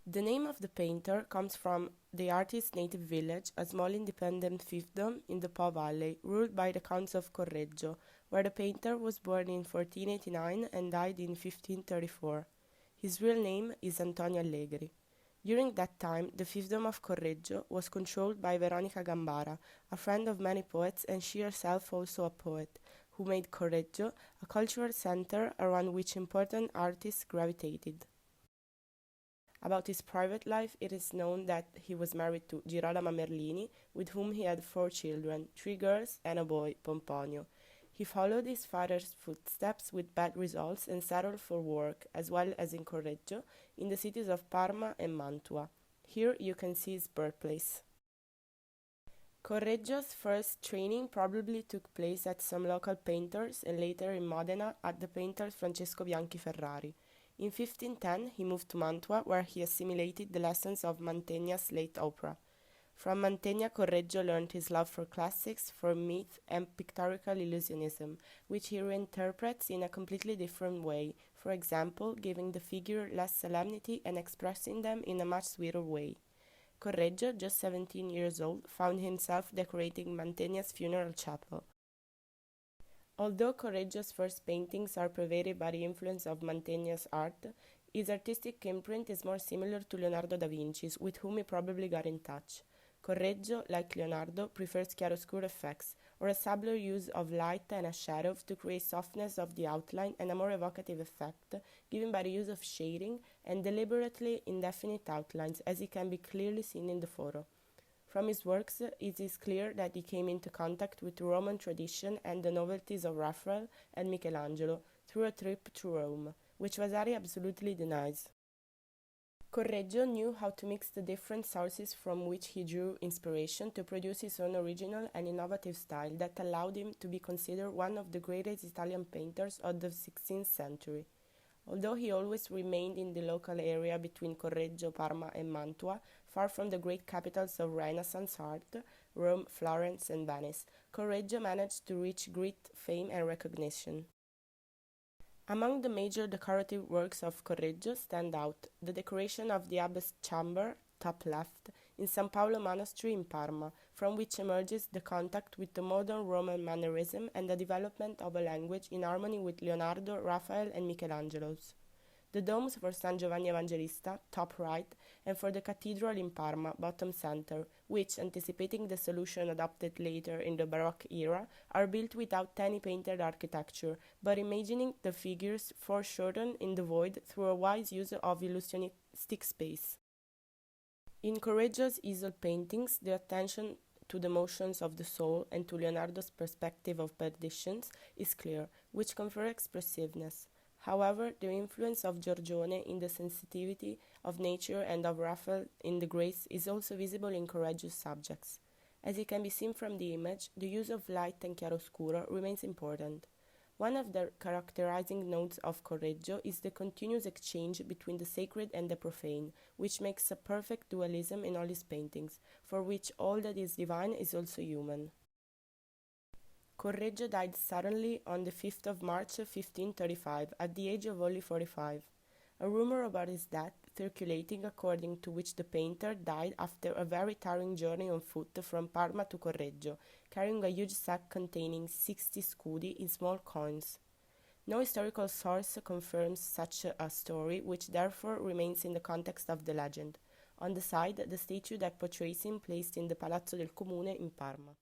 The name of the painter comes from the artist's native village, a small independent fiefdom in the Po Valley, ruled by the Counts of Correggio, where the painter was born in 1489 and died in 1534. His real name is Antonio Allegri. During that time, the fiefdom of Correggio was controlled by Veronica Gambara, a friend of many poets and she herself also a poet, who made Correggio a cultural center around which important artists gravitated. About his private life, it is known that he was married to Girolama Merlini, with whom he had 4 children, 3 girls and a boy, Pomponio. He followed his father's footsteps with bad results and settled for work, as well as in Correggio, in the cities of Parma and Mantua. Here you can see his birthplace. Correggio's first training probably took place at some local painters and later in Modena at the painter Francesco Bianchi Ferrari. In 1510 he moved to Mantua, where he assimilated the lessons of Mantegna's late opera. From Mantegna, Correggio learned his love for classics, for myth, and pictorial illusionism, which he reinterprets in a completely different way, for example, giving the figure less solemnity and expressing them in a much sweeter way. Correggio, just 17 years old, found himself decorating Mantegna's funeral chapel. Although Correggio's first paintings are pervaded by the influence of Mantegna's art, his artistic imprint is more similar to Leonardo da Vinci's, with whom he probably got in touch. Correggio, like Leonardo, prefers chiaroscuro effects, or a subtler use of light and a shadow to create softness of the outline and a more evocative effect, given by the use of shading and deliberately indefinite outlines, as it can be clearly seen in the photo. From his works, it is clear that he came into contact with the Roman tradition and the novelties of Raphael and Michelangelo through a trip to Rome, which Vasari absolutely denies. Correggio knew how to mix the different sources from which he drew inspiration to produce his own original and innovative style that allowed him to be considered one of the greatest Italian painters of the 16th century. Although he always remained in the local area between Correggio, Parma, and Mantua, far from the great capitals of Renaissance art, Rome, Florence, and Venice, Correggio managed to reach great fame and recognition. Among the major decorative works of Correggio stand out the decoration of the abbess chamber, top left, in San Paolo Monastery in Parma, from which emerges the contact with the modern Roman mannerism and the development of a language in harmony with Leonardo, Raphael, and Michelangelo's. The domes for San Giovanni Evangelista, top right, and for the cathedral in Parma, bottom center, which, anticipating the solution adopted later in the Baroque era, are built without any painted architecture, but imagining the figures foreshortened in the void through a wise use of illusionistic space. In Correggio's easel paintings, the attention to the motions of the soul and to Leonardo's perspective of perditions is clear, which confer expressiveness. However, the influence of Giorgione in the sensitivity of nature and of Raphael in the grace is also visible in Correggio's subjects. As it can be seen from the image, the use of light and chiaroscuro remains important. One of the characterizing notes of Correggio is the continuous exchange between the sacred and the profane, which makes a perfect dualism in all his paintings, for which all that is divine is also human. Correggio died suddenly on the 5th of March 1535, at the age of only 45. A rumor about his death circulating according to which the painter died after a very tiring journey on foot from Parma to Correggio, carrying a huge sack containing 60 scudi in small coins. No historical source confirms such a story, which therefore remains in the context of the legend. On the side, the statue that portrays him placed in the Palazzo del Comune in Parma.